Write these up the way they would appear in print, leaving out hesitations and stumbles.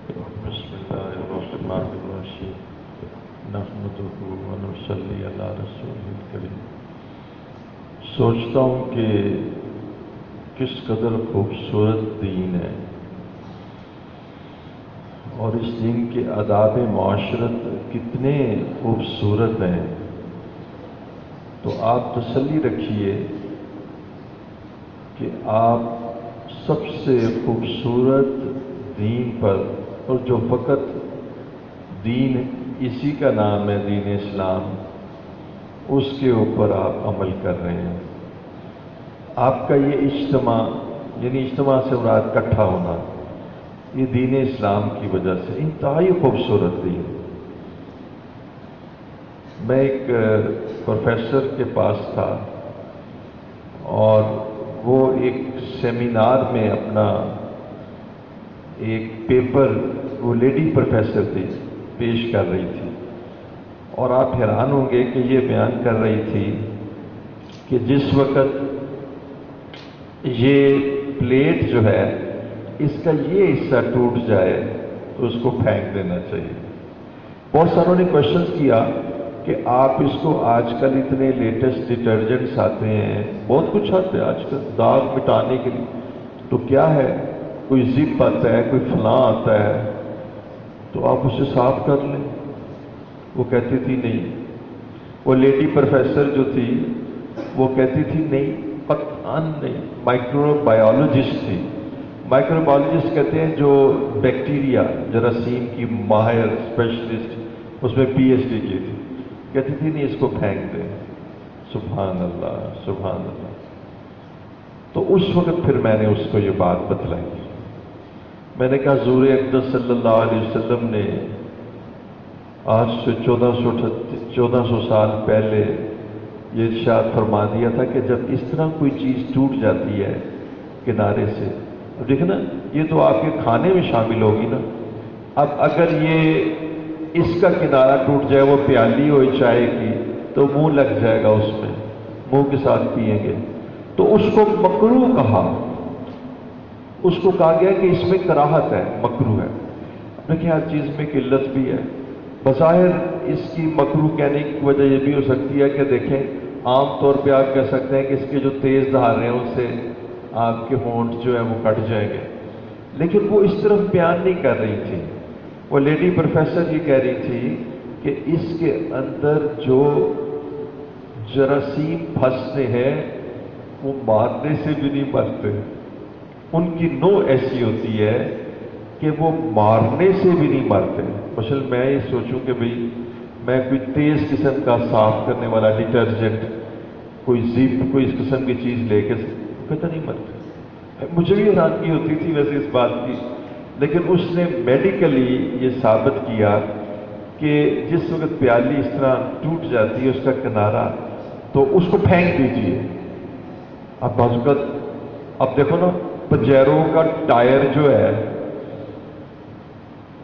بسم اللہ الرحمن الرحیم نحمدہ ونصلی علی رسول الکریم۔ سوچتا ہوں کہ کس قدر خوبصورت دین ہے اور اس دین کے آداب معاشرت کتنے خوبصورت ہیں۔ تو آپ تسلی رکھیے کہ آپ سب سے خوبصورت دین پر، اور جو فقط دین اسی کا نام ہے دین اسلام، اس کے اوپر آپ عمل کر رہے ہیں۔ آپ کا یہ اجتماع، یعنی اجتماع سے مراد اکٹھا ہونا، یہ دین اسلام کی وجہ سے انتہائی خوبصورت دین۔ میں ایک پروفیسر کے پاس تھا اور وہ ایک سیمینار میں اپنا ایک پیپر، وہ لیڈی پروفیسر تھی، پیش کر رہی تھی، اور آپ حیران ہوں گے کہ یہ بیان کر رہی تھی کہ جس وقت یہ پلیٹ جو ہے اس کا یہ حصہ ٹوٹ جائے تو اس کو پھینک دینا چاہیے۔ بہت ساروں نے کوشچنس کیا کہ آپ اس کو، آج کل اتنے لیٹسٹ ڈٹرجنٹس آتے ہیں، بہت کچھ آتا ہے آج کل داغ مٹانے کے لیے، تو کیا ہے، کوئی زپ آتا ہے، کوئی فلاں آتا ہے، تو آپ اسے صاف کر لیں۔ وہ کہتی تھی نہیں، وہ لیڈی پروفیسر جو تھی وہ کہتی تھی نہیں، قطعاً نہیں۔ مائکرو بایولوجسٹ تھی۔ مائکرو بایولوجسٹ کہتے ہیں جو بیکٹیریا، جراثیم کی ماہر اسپیشلسٹ، اس میں پی ایچ ڈی کی تھی، کہتی تھی نہیں، اس کو پھینک دیں۔ سبحان اللہ، سبحان اللہ۔ تو اس وقت پھر میں نے اس کو یہ بات بتلائی۔ میں نے کہا حضور اقدس صلی اللہ علیہ وسلم نے آج سے 1400 سال پہلے یہ ارشاد فرما دیا تھا کہ جب اس طرح کوئی چیز ٹوٹ جاتی ہے کنارے سے، اب دیکھیں نا، یہ تو آپ کے کھانے میں شامل ہوگی نا، اب اگر یہ اس کا کنارہ ٹوٹ جائے، وہ پیالی ہوئی چائے کی، تو منہ لگ جائے گا اس میں، منہ کے ساتھ پیئیں گے، تو اس کو مکروہ کہا۔ اس کو کہا گیا کہ اس میں کراہت ہے، مکروہ ہے۔ دیکھیں ہر چیز میں قلت بھی ہے۔ بظاہر اس کی مکروہ کہنے کی وجہ یہ بھی ہو سکتی ہے کہ دیکھیں، عام طور پہ آپ کہہ سکتے ہیں کہ اس کے جو تیز دھاریں ہیں ان سے آپ کے ہونٹ جو ہیں وہ کٹ جائیں گے، لیکن وہ اس طرف بیان نہیں کر رہی تھی۔ وہ لیڈی پروفیسر یہ کہہ رہی تھی کہ اس کے اندر جو جراثیم پھنستے ہیں وہ مارنے سے بھی نہیں مرتے، ان کی نوع ایسی ہوتی ہے کہ وہ مارنے سے بھی نہیں مرتے۔ مثلا میں یہ سوچوں کہ بھئی میں کوئی تیز قسم کا صاف کرنے والا ڈٹرجنٹ، کوئی زپ، کوئی اس قسم کی چیز لے کے، پتہ نہیں مرتے۔ مجھے بھی حیرانگی ہوتی تھی ویسے اس بات کی، لیکن اس نے میڈیکلی یہ ثابت کیا کہ جس وقت پیالی اس طرح ٹوٹ جاتی ہے اس کا کنارہ، تو اس کو پھینک دیجیے۔ اب بعض اوقات اب دیکھو نا، پجیرو کا ٹائر جو ہے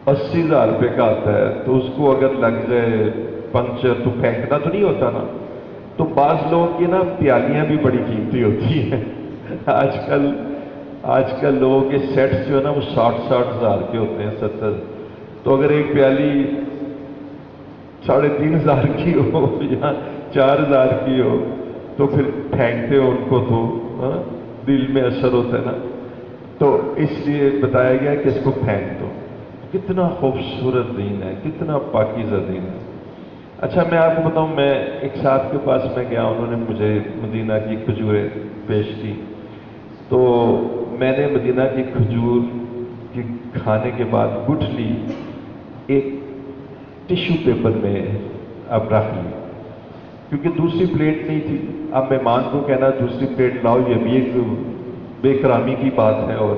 80,000 روپے کا آتا ہے، تو اس کو اگر لگ جائے پنکچر تو پھینکنا تو نہیں ہوتا نا۔ تو بعض لوگوں کی نا پیالیاں بھی بڑی قیمتی ہوتی ہیں۔ آج کل لوگوں کے سیٹس جو ہے نا وہ 60,000 کے ہوتے ہیں، 70۔ تو اگر ایک پیالی 3,500 کی ہو یا 4,000 کی ہو تو پھر پھینکتے ہو ان کو تو دل میں اثر ہوتا ہے نا، تو اس لیے بتایا گیا کہ اس کو پھینک دو۔ کتنا خوبصورت دین ہے، کتنا پاکیزہ دین ہے۔ اچھا میں آپ کو بتاؤں، میں ایک صاحب کے پاس میں گیا، انہوں نے مجھے مدینہ کی کھجوریں پیش کی، تو میں نے مدینہ کی کھجور کی کھانے کے بعد گٹھلی ایک ٹیشو پیپر میں اب رکھ لی، کیونکہ دوسری پلیٹ نہیں تھی۔ اب مہمان کو کہنا دوسری پلیٹ لاؤ، یہ بھی ایک بے کرامی کی بات ہے، اور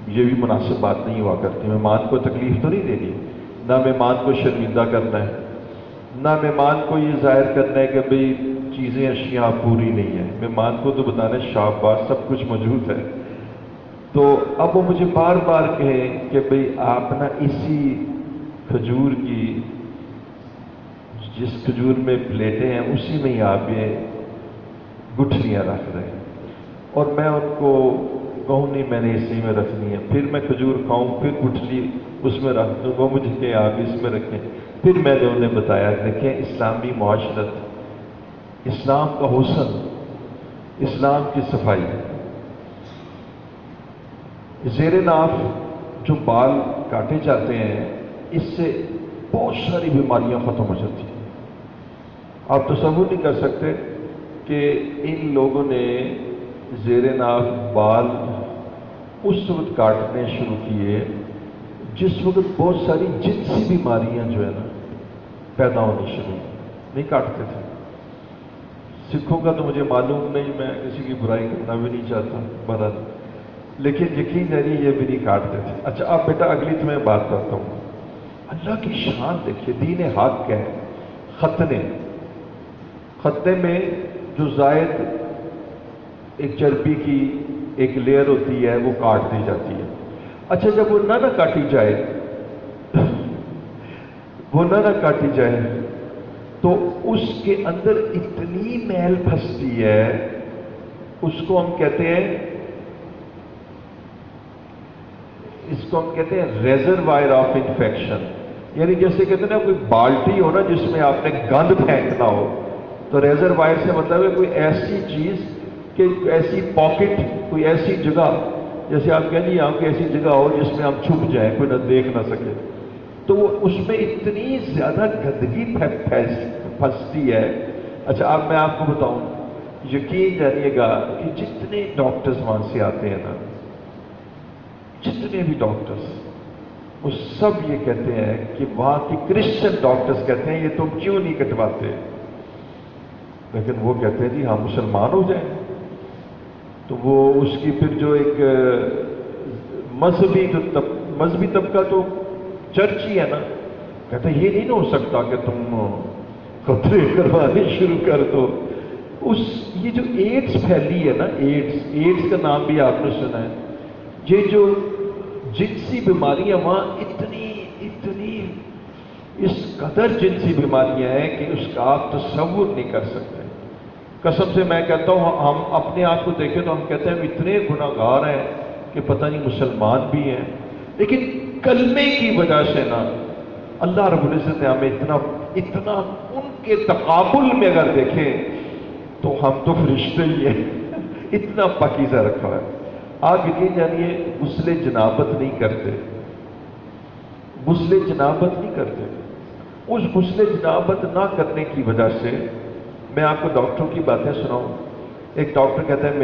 یہ بھی مناسب بات نہیں ہوا کرتی۔ مہمان کو تکلیف تو نہیں دینی، نہ مہمان کو شرمندہ کرنا ہے، نہ مہمان کو یہ ظاہر کرنا ہے کہ بھئی چیزیں اشیاء پوری نہیں ہیں۔ مہمان کو تو بتانا ہے شاباش سب کچھ موجود ہے۔ تو اب وہ مجھے بار بار کہیں کہ بھئی آپ نا اسی کھجور کی، جس کھجور میں پلیٹیں ہیں اسی میں ہی آپ یہ گٹھلیاں رکھ رہے ہیں۔ اور میں ان کو کہوں نہیں میں نے اسی میں رکھنی ہے، پھر میں کھجور کھاؤں، پھر گٹھلی اس میں رکھ دوں، وہ مجھے کہ آپ اس میں رکھیں۔ پھر میں نے انہیں بتایا دیکھیں اسلامی معاشرت، اسلام کا حسن، اسلام کی صفائی، زیر ناف جو بال کاٹے جاتے ہیں اس سے بہت ساری بیماریاں ختم ہو جاتی ہیں۔ آپ تصور نہیں کر سکتے کہ ان لوگوں نے زیر ناف بال اس وقت کاٹنے شروع کیے جس وقت بہت ساری جنسی بیماریاں جو ہے نا پیدا ہونی شروع، نہیں کاٹتے تھے۔ سکھوں کا تو مجھے معلوم نہیں، میں کسی کی برائی کرنا بھی نہیں چاہتا برحال، لیکن یقین نہیں یہ بھی نہیں کاٹتے تھے۔ اچھا اب بیٹا اگلی تمہیں بات کرتا ہوں، اللہ کی شان دیکھیے، دین حق ہے، ختنے میں جو زائد ایک چربی کی ایک لیئر ہوتی ہے وہ کاٹ دی جاتی ہے۔ اچھا جب وہ نہ کاٹی جائے وہ نہ کاٹی جائے تو اس کے اندر اتنی میل پھنستی ہے، اس کو ہم کہتے ہیں ریزروائر آف انفیکشن، یعنی جیسے کہتے ہیں نا کوئی بالٹی ہو نا جس میں آپ نے گند پھینکنا ہو، تو ریزروائر سے مطلب ہے کوئی ایسی چیز کہ ایسی پاکٹ، کوئی ایسی جگہ، جیسے آپ کہہ لیے آپ کی ایسی جگہ ہو جس میں ہم چھپ جائیں، کوئی نہ دیکھ نہ سکے، تو وہ اس میں اتنی زیادہ گندگی پھنستی ہے۔ اچھا اب میں آپ کو بتاؤں، یقین جانیے گا کہ جتنے ڈاکٹرز وہاں سے آتے ہیں نا، جتنے بھی ڈاکٹرز، وہ سب یہ کہتے ہیں کہ وہاں کی کرسچن ڈاکٹرز کہتے ہیں یہ تم کیوں نہیں کٹواتے، لیکن وہ کہتے ہیں جی ہم مسلمان ہو جائیں۔ تو وہ اس کی پھر جو ایک مذہبی طبقہ تو چرچ ہی ہے نا، کہتے ہیں یہ نہیں نہ ہو سکتا کہ تم خطرے کروانے شروع کر دو۔ یہ جو ایڈز پھیلی ہے نا، ایڈز کا نام بھی آپ نے سنا ہے، یہ جو جنسی بیماریاں وہاں اتنی اس قدر جنسی بیماریاں ہیں کہ اس کا آپ تصور نہیں کر سکتے۔ قسم سے میں کہتا ہوں، ہم اپنے آپ کو دیکھیں تو ہم کہتے ہیں ہم اتنے گناہ گار ہیں کہ پتہ نہیں مسلمان بھی ہیں، لیکن کلمے کی وجہ سے نا اللہ رب العزت نے ہمیں اتنا ان کے تقابل میں اگر دیکھیں تو ہم تو فرشتے ہی ہیں، اتنا پاکیزہ رکھا ہے۔ آپ یقین جانیے غسل جنابت نہیں کرتے، اس غسل جنابت نہ کرنے کی وجہ سے میں آپ کو ڈاکٹروں کی باتیں سناؤں۔ ایک ڈاکٹر کہتا ہے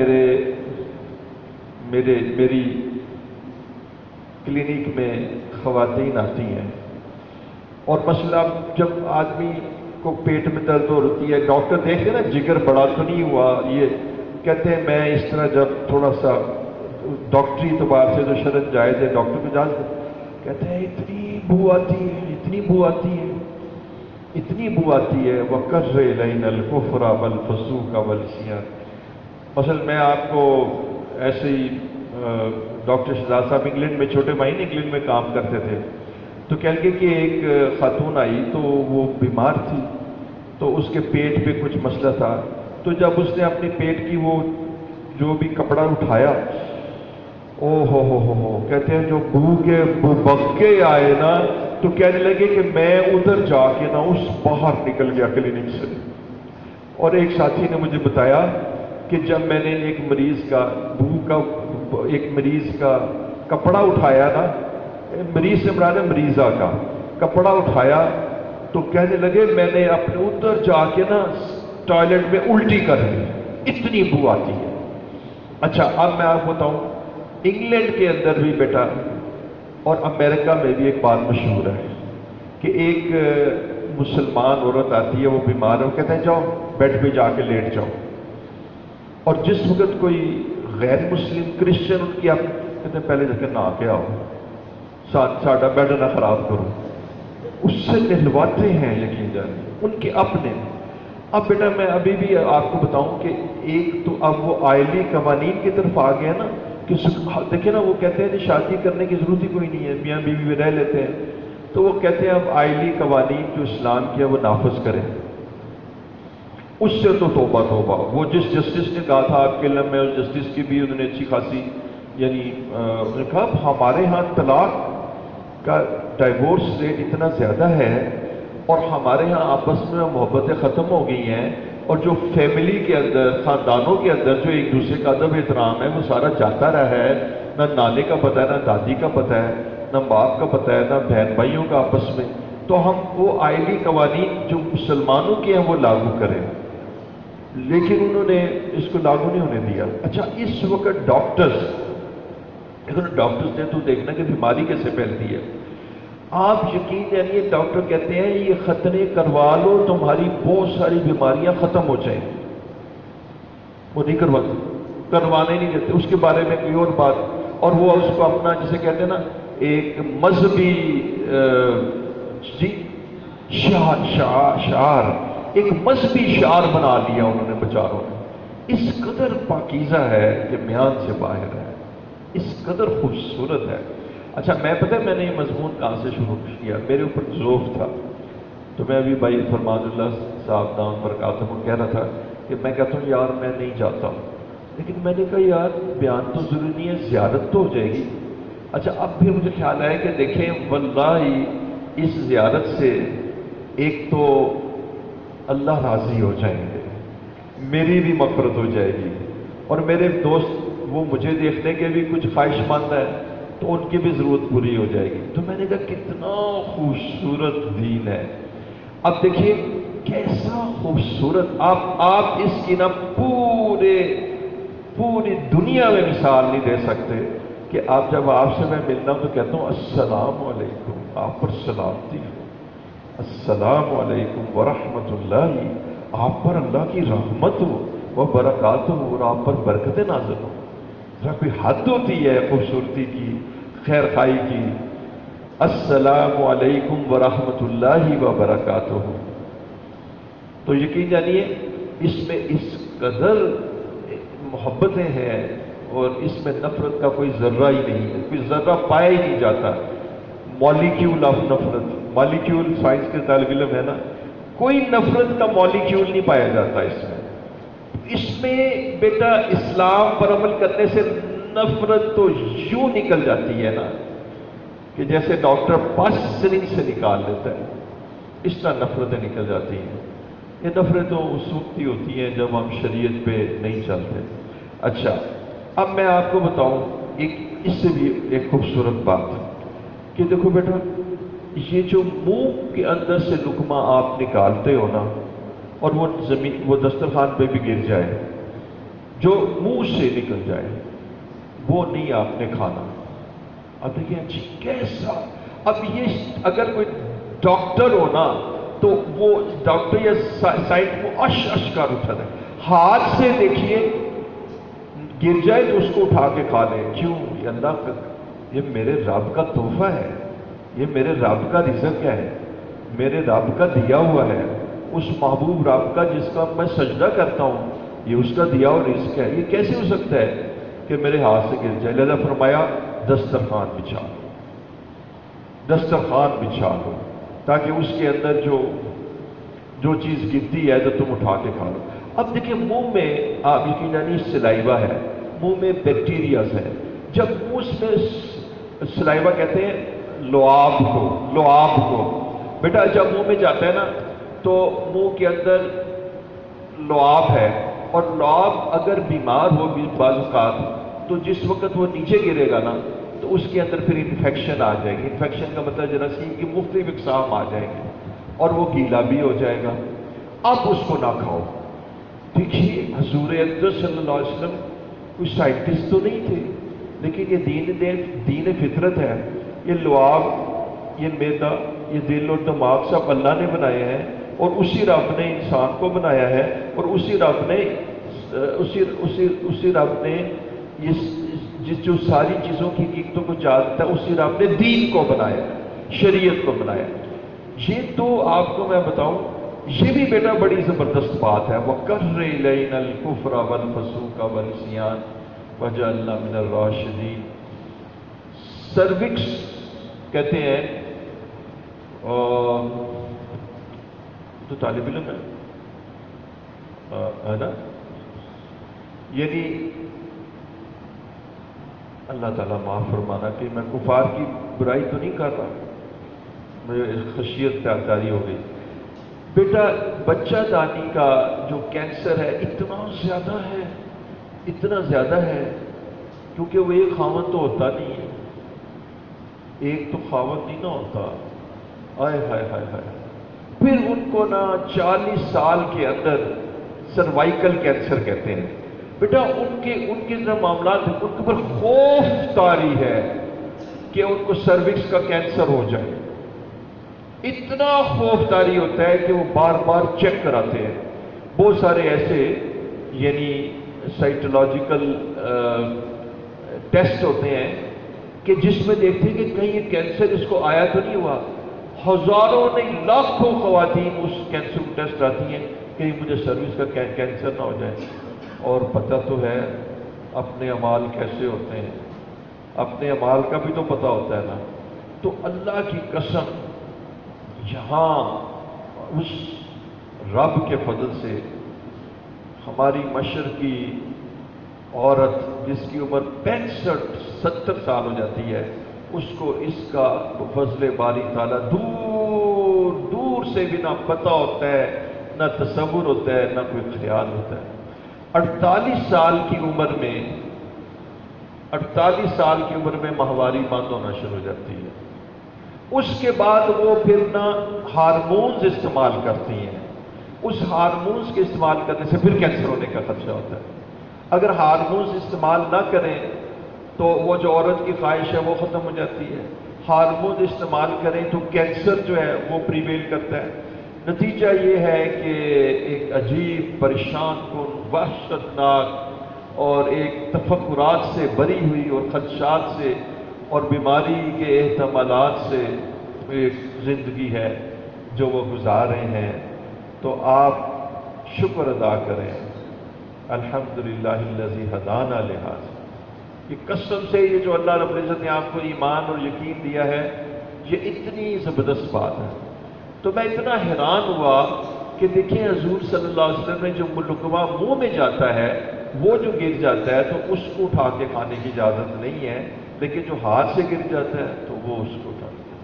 میری کلینک میں خواتین آتی ہیں اور مسئلہ جب آدمی کو پیٹ میں درد ہوتی ہے، ڈاکٹر دیکھتے نا جگر بڑا تو نہیں ہوا، یہ کہتے ہیں میں اس طرح جب تھوڑا سا ڈاکٹری اعتبار سے جو شرط جائز ہے ڈاکٹر کو جائز کہتے ہیں اتنی بو آتی ہے وَقَرَّ إِلَيْنَا الْكُفْرَ وَالْفُسُوقَ وَالْعِصْيَانَ۔ مثلا میں آپ کو ایسے ہی ڈاکٹر شہزاد صاحب انگلینڈ میں، چھوٹے بھائی نے انگلینڈ میں کام کرتے تھے، تو کہہ گے کہ ایک خاتون آئی تو وہ بیمار تھی، تو اس کے پیٹ پہ کچھ مسئلہ تھا، تو جب اس نے اپنی پیٹ کی وہ جو بھی کپڑا اٹھایا، او ہو کہتے ہیں جو بھوکے آئے نا تو کہنے لگے کہ میں ادھر جا کے نا اس باہر نکل گیا کلینک سے۔ اور ایک ساتھی نے مجھے بتایا کہ جب میں نے ایک مریض کا کپڑا اٹھایا نا، مریض سے مراد ہے مریضہ کا کپڑا اٹھایا، تو کہنے لگے میں نے اپنے ادھر جا کے نا ٹوائلٹ میں الٹی کر دی، اتنی بو آتی ہے۔ اچھا اب میں آپ کو بتاؤں، انگلینڈ کے اندر بھی بیٹا اور امریکہ میں بھی ایک بات مشہور ہے کہ ایک مسلمان عورت آتی ہے، وہ بیمار ہے، وہ کہتے ہیں جاؤ بیڈ پہ جا کے لیٹ جاؤ، اور جس وقت کوئی غیر مسلم کرسچن ان کی آپ کہتے ہیں پہلے جا کے نہا کے آؤ، ساڈا بیڈ نہ خراب کرو، اس سے نہلواتے ہیں یقین جانے ان کے اپنے۔ اب بیٹا میں ابھی بھی آپ کو بتاؤں کہ ایک تو اب وہ آئلی قوانین کی طرف آ گیا نا کہ دیکھیں نا، وہ کہتے ہیں کہ شادی کرنے کی ضرورت ہی کوئی نہیں ہے، میاں بیوی بھی رہ لیتے ہیں، تو وہ کہتے ہیں اب آئلی قوانین جو اسلام کی ہے وہ نافذ کریں۔ اس سے تو توبہ، وہ جس جسٹس نے کہا تھا آپ کے علم میں، اس جسٹس کی بھی انہوں نے اچھی خاصی یعنی انہوں نے کہا ہمارے ہاں طلاق کا ڈائیورس ریٹ اتنا زیادہ ہے اور ہمارے ہاں آپس میں محبتیں ختم ہو گئی ہیں، اور جو فیملی کے اندر، خاندانوں کے اندر جو ایک دوسرے کا ادب احترام ہے وہ سارا جاتا رہا ہے، نہ نانے کا پتہ ہے، نہ دادی کا پتہ ہے، نہ باپ کا پتہ ہے، نہ بہن بھائیوں کا آپس میں، تو ہم وہ آئلی قوانین جو مسلمانوں کے ہیں وہ لاگو کریں، لیکن انہوں نے اس کو لاگو نہیں ہونے دیا۔ اچھا، اس وقت ڈاکٹرز نے تو دیکھنا کہ بیماری کیسے پھیلتی ہے، آپ یقین جانیے ڈاکٹر کہتے ہیں یہ ختنے کروا لو تمہاری بہت ساری بیماریاں ختم ہو جائیں، وہ نہیں کرواتے، کروانے نہیں دیتے، اس کے بارے میں کوئی اور بات، اور وہ اس کو اپنا جسے کہتے ہیں نا ایک مذہبی جی شعار، ایک مذہبی شعار بنا لیا انہوں نے بیچاروں نے۔ اس قدر پاکیزہ ہے کہ میان سے باہر ہے، اس قدر خوبصورت ہے۔ اچھا، میں پتہ ہے میں نے یہ مضمون کہاں سے شروع کیا، میرے اوپر ذوف تھا، تو میں ابھی بھائی فرمان اللہ صاحب دام برکاتہ کو کہہ رہا تھا کہ میں کہتا ہوں یار میں نہیں جاتا ہوں، لیکن میں نے کہا یار بیان تو ضروری نہیں ہے، زیارت تو ہو جائے گی۔ اچھا، اب پھر مجھے خیال آیا کہ دیکھیں واللہ اس زیارت سے ایک تو اللہ راضی ہو جائیں گے، میری بھی مغفرت ہو جائے گی، اور میرے دوست وہ مجھے دیکھنے کے بھی کچھ خواہش مند ہے تو ان کی بھی ضرورت پوری ہو جائے گی۔ تو میں نے کہا کتنا خوبصورت دین ہے۔ اب دیکھیے کیسا خوبصورت، آپ اس کی نا پوری دنیا میں مثال نہیں دے سکتے کہ آپ جب آپ سے میں ملنا ہوں تو کہتا ہوں السلام علیکم، آپ پر سلامتی ہو، السلام علیکم ورحمۃ اللہ، آپ پر اللہ کی رحمت ہو وہ برکات ہو، اور آپ پر برکت نازل ہو۔ ذرا کوئی حد ہوتی ہے خوبصورتی کی، خیر خائی کی۔ السلام علیکم ورحمۃ اللہ وبرکاتہ، تو یقین جانیے اس میں اس قدر محبتیں ہیں اور اس میں نفرت کا کوئی ذرہ ہی نہیں ہے، کوئی ذرہ پایا ہی نہیں جاتا۔ مالیکیول آف نفرت، مالیکیول سائنس کے طالب علم ہے نا، کوئی نفرت کا مالیکیول نہیں پایا جاتا اس میں۔ اس میں بیٹا اسلام پر عمل کرنے سے نفرت تو یوں نکل جاتی ہے نا کہ جیسے ڈاکٹر پاس سرنج سے نکال لیتا ہے، اس طرح نفرتیں نکل جاتی ہیں۔ یہ نفرتیں اس وقت ہی ہوتی ہیں جب ہم شریعت پہ نہیں چلتے۔ اچھا، اب میں آپ کو بتاؤں اس سے بھی ایک خوبصورت بات کہ دیکھو بیٹا، یہ جو منہ کے اندر سے لقمہ آپ نکالتے ہو نا، اور وہ دسترخوان پہ بھی گر جائے، جو منہ سے نکل جائے وہ نہیں آپ نے کھانا۔ اب دیکھیں جی کیسا، اب یہ اگر کوئی ڈاکٹر ہو نا تو وہ ڈاکٹر یا سائنس کو اش کر اٹھا ہے، ہاتھ سے دیکھیے گر جائے تو اس کو اٹھا کے کھا لیں، کیوں؟ یہ اللہ کا، یہ میرے رب کا تحفہ ہے، یہ میرے رب کا رزق ہے، میرے رب کا دیا ہوا ہے، اس محبوب رب کا جس کا میں سجدہ کرتا ہوں، یہ اس کا دیا ہوا رزق ہے۔ یہ کیسے ہو سکتا ہے کہ میرے ہاتھ سے گر جائے؟ لہذا فرمایا دسترخوان بچھا لو، دسترخوان بچھا لو، تاکہ اس کے اندر جو چیز گرتی ہے تو تم اٹھا کے کھا لو۔ اب دیکھیں منہ میں آپ یقین جانیے سلائیوا ہے، منہ میں بیکٹیریاز ہے، جب منہ میں سلائیوا کہتے ہیں لعاب کو بیٹا جب منہ میں جاتا ہے نا تو منہ کے اندر لعاب ہے، اور لعاب اگر بیمار ہو بعض اوقات تو جس وقت وہ نیچے گرے گا نا تو اس کے اندر پھر انفیکشن آ جائے گی۔ انفیکشن کا مطلب جراثیم کی مختلف اقسام آ جائیں گے اور وہ گیلا بھی ہو جائے گا، اب اس کو نہ کھاؤ۔ دیکھیے حضور اقدس صلی اللہ علیہ وسلم کوئی سائنٹسٹ تو نہیں تھے، لیکن یہ دین فطرت ہے۔ یہ لعاب، یہ میدا، یہ دل اور دماغ سب اللہ نے بنائے ہیں، اور اسی رب نے انسان کو بنایا ہے، اور اسی رب نے جو ساری چیزوں کی حقیقتوں کو جانتا ہے، اسی رب نے دین کو بنایا، شریعت کو بنایا۔ یہ تو آپ کو میں بتاؤں، یہ بھی بیٹا بڑی زبردست بات ہے۔ وَقَرِّ إِلَيْنَا الْكُفْرَ وَالْفُسُوقَ وَالْعِصْيَانَ وَاجْعَلْنَا مِنَ الرَّاشِدِينَ۔ سروکس کہتے ہیں، تو طالب علم ہے نا، یعنی اللہ تعالیٰ معاف فرمانا کہ میں کفار کی برائی تو نہیں کر رہا، مجھے خشیت جاری ہو گئی۔ بیٹا بچہ دانی کا جو کینسر ہے اتنا زیادہ ہے، اتنا زیادہ ہے، کیونکہ وہ ایک خاوند تو ہوتا نہیں ہے، ایک تو خاوند نہیں نہ ہوتا، ہائے ہائے ہائے ہائے۔ پھر ان کو نا 40 سال کے اندر سروائیکل کینسر کہتے ہیں۔ بیٹا ان کے جو معاملات ہیں ان کے اوپر خوف طاری ہے کہ ان کو سروکس کا کینسر ہو جائے، اتنا خوف طاری ہوتا ہے کہ وہ بار بار چیک کراتے ہیں۔ بہت سارے ایسے یعنی سائٹولوجیکل ٹیسٹ ہوتے ہیں کہ جس میں دیکھتے ہیں کہ کہیں یہ کینسر اس کو آیا تو نہیں ہوا۔ ہزاروں نہیں لاکھوں خواتین اس کینسر ٹیسٹ آتی ہیں کہ مجھے سروس کا کینسر نہ ہو جائے، اور پتہ تو ہے اپنے اعمال کیسے ہوتے ہیں، اپنے اعمال کا بھی تو پتہ ہوتا ہے نا۔ تو اللہ کی قسم یہاں اس رب کے فضل سے ہماری مشرقی عورت جس کی عمر 65-70 سال ہو جاتی ہے، اس کو اس کا فضل باری تعالیٰ دور دور سے بھی نہ پتہ ہوتا ہے، نہ تصور ہوتا ہے، نہ کوئی خیال ہوتا ہے۔ 48 سال کی عمر میں ماہواری بند ہونا شروع ہو جاتی ہے۔ اس کے بعد وہ پھر نہ ہارمونز استعمال کرتی ہیں، اس ہارمونز کے استعمال کرنے سے پھر کینسر ہونے کا خدشہ ہوتا ہے۔ اگر ہارمونز استعمال نہ کریں تو وہ جو عورت کی خواہش ہے وہ ختم ہو جاتی ہے، ہارمونز استعمال کریں تو کینسر جو ہے وہ پریویل کرتا ہے۔ نتیجہ یہ ہے کہ ایک عجیب پریشان کن وحشتناک اور ایک تفکرات سے بری ہوئی اور خدشات سے اور بیماری کے احتمالات سے ایک زندگی ہے جو وہ گزار رہے ہیں۔ تو آپ شکر ادا کریں، الحمدللہ الذی ہدانا لہذا۔ یہ قسم سے یہ جو اللہ رب العزت نے آپ کو ایمان اور یقین دیا ہے، یہ اتنی زبردست بات ہے۔ تو میں اتنا حیران ہوا کہ دیکھیں حضور صلی اللہ علیہ وسلم نے جو لقمہ منہ میں جاتا ہے وہ جو گر جاتا ہے تو اس کو اٹھا کے کھانے کی اجازت نہیں ہے، لیکن جو ہاتھ سے گر جاتا ہے تو وہ اس کو اٹھا لیتا ہے۔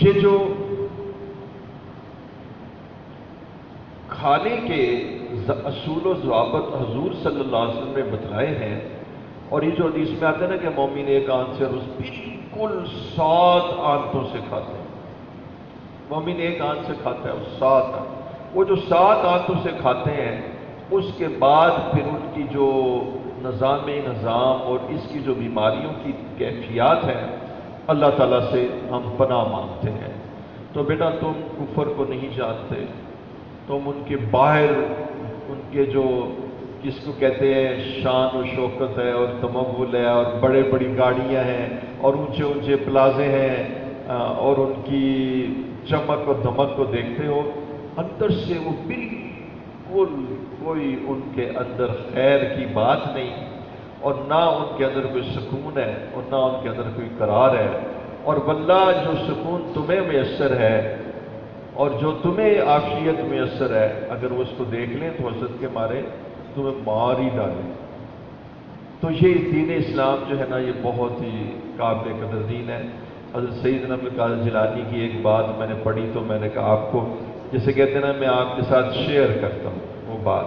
یہ جو کھانے کے اصول و ضوابط حضور صلی اللہ علیہ وسلم نے بتلائے ہیں، اور یہ جو حدیث میں آتا ہے نا کہ مومن ایک آنت سے روز بالکل 7 آنتوں سے کھاتے ہیں، مومن ایک آنت سے کھاتا ہے وہ 7 آنت، وہ جو 7 آنتوں سے کھاتے ہیں اس کے بعد پھر ان کی جو نظام اور اس کی جو بیماریوں کی کیفیات ہیں اللہ تعالیٰ سے ہم پناہ مانگتے ہیں۔ تو بیٹا تم کفر کو نہیں جانتے، تم ان کے باہر ان کے جو جس کو کہتے ہیں شان و شوکت ہے اور تمول ہے اور بڑے بڑی گاڑیاں ہیں اور اونچے اونچے پلازے ہیں اور ان کی چمک اور دمک کو دیکھتے ہو، اندر سے وہ بالکل کوئی ان کے اندر خیر کی بات نہیں، اور نہ ان کے اندر کوئی سکون ہے اور نہ ان کے اندر کوئی قرار ہے۔ اور واللہ جو سکون تمہیں میسر ہے اور جو تمہیں عافیت میسر ہے، اگر وہ اس کو دیکھ لیں تو حسد کے مارے تمہیں مار ہی ڈالیں۔ تو یہ دین اسلام جو ہے نا یہ بہت ہی قابل قدر دین ہے۔ حضرت سیدنا عبد القادر جیلانی کی ایک بات میں نے پڑھی تو میں نے کہا آپ کو جسے کہتے ہیں نا میں آپ کے ساتھ شیئر کرتا ہوں، وہ بات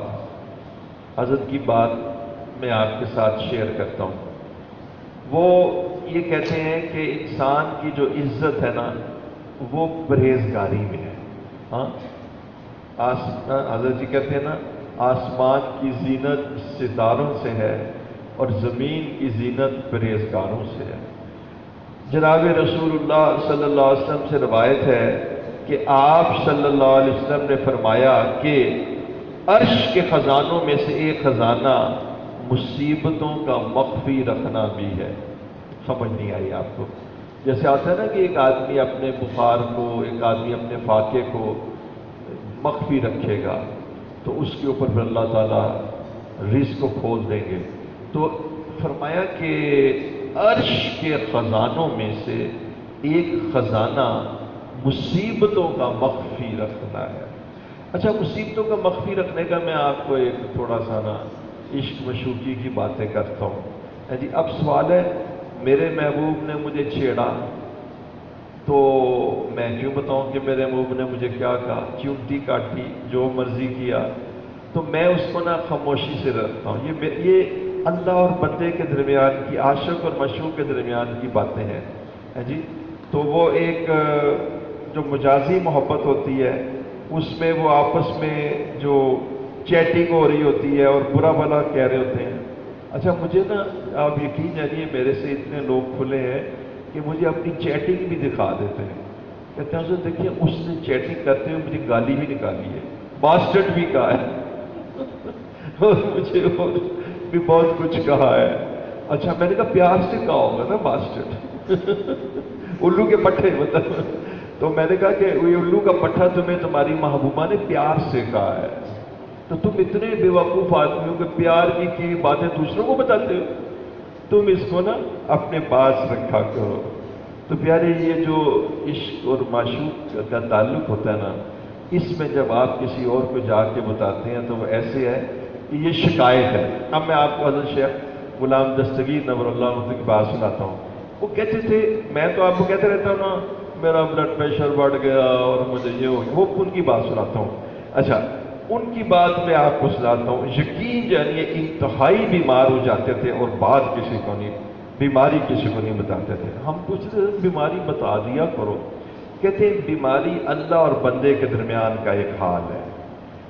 حضرت کی بات میں آپ کے ساتھ شیئر کرتا ہوں۔ وہ یہ کہتے ہیں کہ انسان کی جو عزت ہے نا وہ پرہیزگاری میں ہے۔ ہاں حضرت جی کہتے ہیں نا آسمان کی زینت ستاروں سے ہے اور زمین کی زینت پرہیزگاروں سے ہے۔ جناب رسول اللہ صلی اللہ علیہ وسلم سے روایت ہے کہ آپ صلی اللہ علیہ وسلم نے فرمایا کہ عرش کے خزانوں میں سے ایک خزانہ مصیبتوں کا مخفی رکھنا بھی ہے۔ سمجھ نہیں آئی آپ کو؟ جیسے آتا ہے نا کہ ایک آدمی اپنے بخار کو، ایک آدمی اپنے فاقے کو مخفی رکھے گا تو اس کے اوپر پھر اللہ تعالیٰ رزق کو کھول دیں گے۔ تو فرمایا کہ عرش کے خزانوں میں سے ایک خزانہ مصیبتوں کا مخفی رکھنا ہے۔ اچھا، مصیبتوں کا مخفی رکھنے کا میں آپ کو ایک تھوڑا سا نا عشق مشوقی کی باتیں کرتا ہوں جی۔ اب سوال ہے، میرے محبوب نے مجھے چھیڑا تو میں کیوں بتاؤں کہ میرے محبوب نے مجھے کیا کہا، چونٹی کاٹی، جو مرضی کیا، تو میں اس کو نا خاموشی سے رکھتا ہوں۔ یہ اللہ اور بندے کے درمیان کی، عاشق اور معشوق کے درمیان کی باتیں ہیں جی۔ تو وہ ایک جو مجازی محبت ہوتی ہے، اس میں وہ آپس میں جو چیٹنگ ہو رہی ہوتی ہے اور برا بھلا کہہ رہے ہوتے ہیں۔ اچھا مجھے نا، آپ یقین جانیے میرے سے اتنے لوگ کھلے ہیں کہ مجھے اپنی چیٹنگ بھی دکھا دیتے ہیں، کہتے ہیں حضرت دیکھیے اس نے چیٹنگ کرتے ہوئے مجھے گالی بھی نکالی ہے، باسٹرڈ بھی کہا ہے اور مجھے اور بھی بہت کچھ کہا ہے۔ اچھا میں نے کہا پیار سے کہا ہوگا نا باسٹرڈ الو کے پٹھے مطلب، تو میں نے کہا کہ وہ الو کا پٹھا تمہیں تمہاری محبوبہ نے پیار سے کہا ہے، تو تم اتنے بے وقوف آدمی ہو کہ پیار کی باتیں دوسروں کو بتاتے ہو، تم اس کو نا اپنے پاس رکھا کرو۔ تو پیارے یہ جو عشق اور معشوق کا تعلق ہوتا ہے نا، اس میں جب آپ کسی اور کو جا کے بتاتے ہیں تو وہ ایسے ہے کہ یہ شکایت ہے۔ اب میں آپ کو حضرت شیخ غلام دستگیر نور اللہ عنہ کی بات سناتا ہوں۔ وہ کہتے تھے، میں تو آپ کو کہتے رہتا ہوں نا میرا بلڈ پریشر بڑھ گیا اور مجھے یہ ہو گیا، وہ ان کی بات سناتا ہوں۔ اچھا ان کی بات میں آپ کو سناتا ہوں، یقین جانیے انتہائی بیمار ہو جاتے تھے اور بات کسی کو نہیں، بیماری کسی کو نہیں بتاتے تھے۔ ہم پوچھتے تھے بیماری بتا دیا کرو، کہتے ہیں بیماری اللہ اور بندے کے درمیان کا ایک حال ہے۔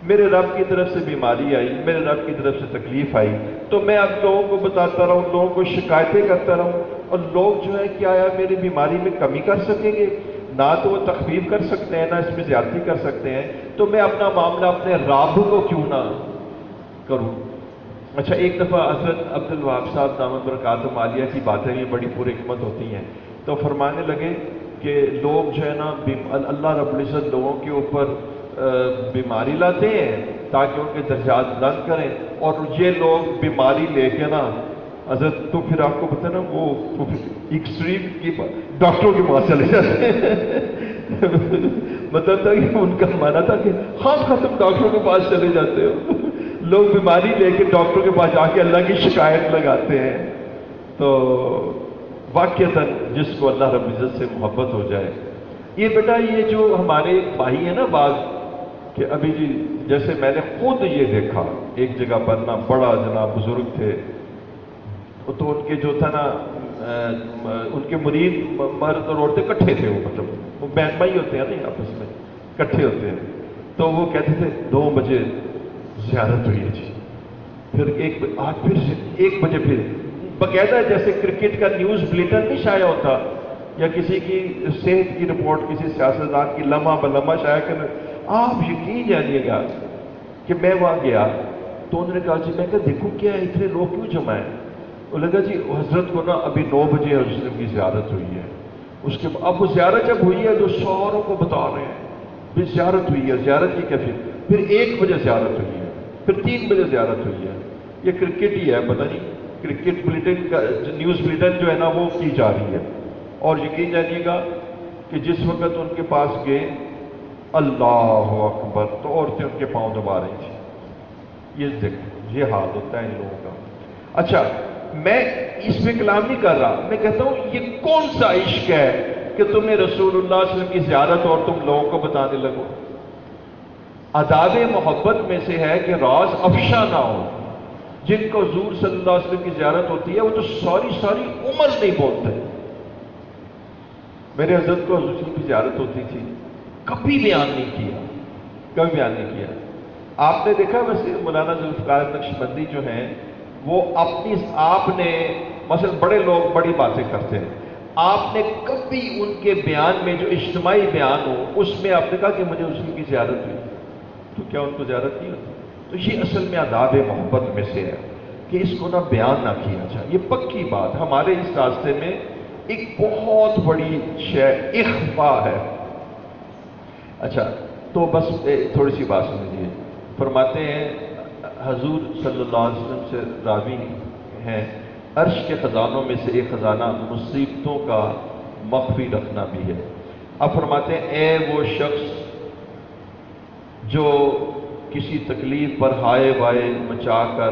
میرے رب کی طرف سے بیماری آئی، میرے رب کی طرف سے تکلیف آئی، تو میں اب لوگوں کو بتاتا رہوں، لوگوں کو شکایتیں کرتا رہوں، اور لوگ جو ہے کیا ہے میری بیماری میں کمی کر سکیں گے؟ نہ تو وہ تخفیف کر سکتے ہیں، نہ اس میں زیادتی کر سکتے ہیں، تو میں اپنا معاملہ اپنے رب کو کیوں نہ کروں؟ اچھا ایک دفعہ حضرت عبد الوہاب صاحب دامت برکاتہم عالیہ کی باتیں یہ بڑی پر حکمت ہوتی ہیں، تو فرمانے لگے کہ لوگ جو ہے نا اللہ رب العزت لوگوں کے اوپر بیماری لاتے ہیں تاکہ ان کے درجات بلند کریں، اور یہ لوگ بیماری لے کے نا حضرت، تو پھر آپ کو پتہ نا وہ ایکسٹریم کی ڈاکٹروں کے پاس چلے جاتے ہیں مطلب تھا کہ ان کا مانا تھا کہ ہاں تم ڈاکٹروں کے پاس چلے جاتے ہو، لوگ بیماری لے کے ڈاکٹروں کے پاس جا کے اللہ کی شکایت لگاتے ہیں۔ تو واقعتاً جس کو اللہ رب العزت سے محبت ہو جائے، یہ بیٹا یہ جو ہمارے بھائی ہیں نا بعض، کہ ابھی جی جیسے میں نے خود یہ دیکھا ایک جگہ پر نا بڑا جناب بزرگ تھے، تو ان کے جو تھا نا ان کے مرید مرد اور عورتیں کٹھے تھے، وہ مطلب وہ بہن بھائی ہوتے ہیں نہیں آپس میں کٹھے ہوتے ہیں، تو وہ کہتے تھے 2 بجے زیارت ہوئی ہے جی، پھر آج پھر 1 بجے پھر باقاعدہ جیسے کرکٹ کا نیوز بلیٹن نہیں شائع ہوتا، یا کسی کی صحت کی رپورٹ کسی سیاستدان کی لمحہ بلمحہ شائع کرنے، آپ یقین جانیے گا کہ میں وہاں گیا تو انہوں نے کہا جی، میں کہا دیکھو کیا ہے اتنے لوگ کیوں جمع ہیں؟ وہ لگا جی حضرت کو نا ابھی 9 بجے حضرت کی زیارت ہوئی ہے، اس کے اب وہ زیارت جب ہوئی ہے تو ساروں کو بتا رہے ہیں بھی زیارت ہوئی ہے، زیارت کی کیفیت، پھر 1 بجے زیارت ہوئی ہے، پھر 3 بجے زیارت ہوئی ہے۔ یہ کرکٹ ہی ہے، پتہ نہیں کرکٹ بلیٹن کا نیوز بلیٹن جو ہے نا وہ کی جا رہی ہے، اور یقین جانیے گا کہ جس وقت ان کے پاس گئے اللہ اکبر تو عورتیں ان کے پاؤں دبا رہی تھیں۔ یہ دیکھو یہ حال ہوتا ہے ان لوگوں کا۔ اچھا میں اس پہ کلام نہیں کر رہا، میں کہتا ہوں یہ کون سا عشق ہے کہ تمہیں رسول اللہ صلی اللہ علیہ وسلم کی زیارت اور تم لوگوں کو بتانے لگو؟ آداب محبت میں سے ہے کہ راز افشا نہ ہو۔ جن کو حضور صلی اللہ علیہ وسلم کی زیارت ہوتی ہے وہ تو ساری عمر نہیں بولتے۔ میرے حضرت کو حضور صلی اللہ علیہ وسلم کی زیارت ہوتی تھی، کبھی بیان نہیں کیا، کبھی بیان نہیں کیا۔ آپ نے دیکھا ویسے مولانا ذوالفقار نقشبندی جو ہیں وہ آپ نے مثلا بڑے لوگ بڑی باتیں کرتے ہیں، آپ نے کبھی ان کے بیان میں جو اجتماعی بیان ہو اس میں آپ نے کہا کہ مجھے حضور کی زیارت ہوئی، تو کیا ان کو زیارت نہیں ہوتی؟ تو یہ اصل میں آداب محبت میں سے ہے کہ اس کو نہ بیان نہ کیا جائے۔ یہ پکی بات ہمارے اس راستے میں ایک بہت بڑی شے اخفا ہے۔ اچھا تو بس تھوڑی سی بات سمجھیے، فرماتے ہیں حضور صلی اللہ علیہ وسلم سے راوی ہیں، عرش کے خزانوں میں سے ایک خزانہ مصیبتوں کا مخفی رکھنا بھی ہے۔ اب فرماتے ہیں اے وہ شخص جو کسی تکلیف پر ہائے وائے مچا کر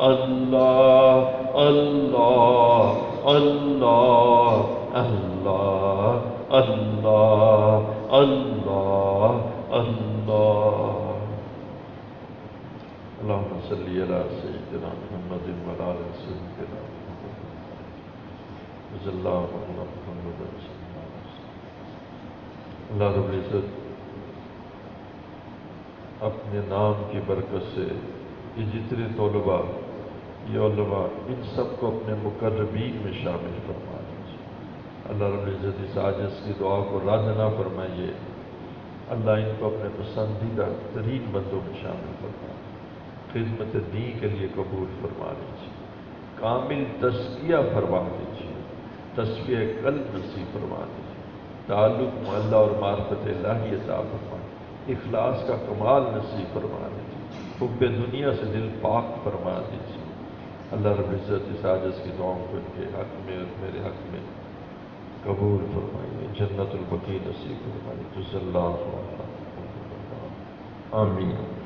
اللہ اللہ اللہ اللہ اللہ اللہ اللہ اللہم صلی علی سیدنا محمد وعلی آل سیدنا محمد صلی اللہ علیہ محمد اللہ رب العزت اپنے نام کی برکت سے یہ جتنے طلباء یہ علماء ان سب کو اپنے مقربین میں شامل فرما دیجیے۔ اللہ رب العزت اس عاجز کی دعا کو رد نہ فرمائیے، اللہ ان کو اپنے پسندیدہ ترین بندوں میں شامل فرما، خدمت دین کے لیے قبول فرما دیجیے، کامل تزکیہ فرما دیجیے، تصفیہ قلب نصیب فرما دیجیے، تعلق معلّہ اور معرفت الہی عطا فرما، اخلاص کا کمال نصیب فرما دیجیے، حب دنیا سے دل پاک فرما دیجیے۔ اللہ رب العزت اس عاجز کی دعاؤں کو ان کے حق میں اور میرے حق میں قبول فرمائیے، جنت البقیع نصیب فرمائیے، جزا اللہ خیر۔ آمین۔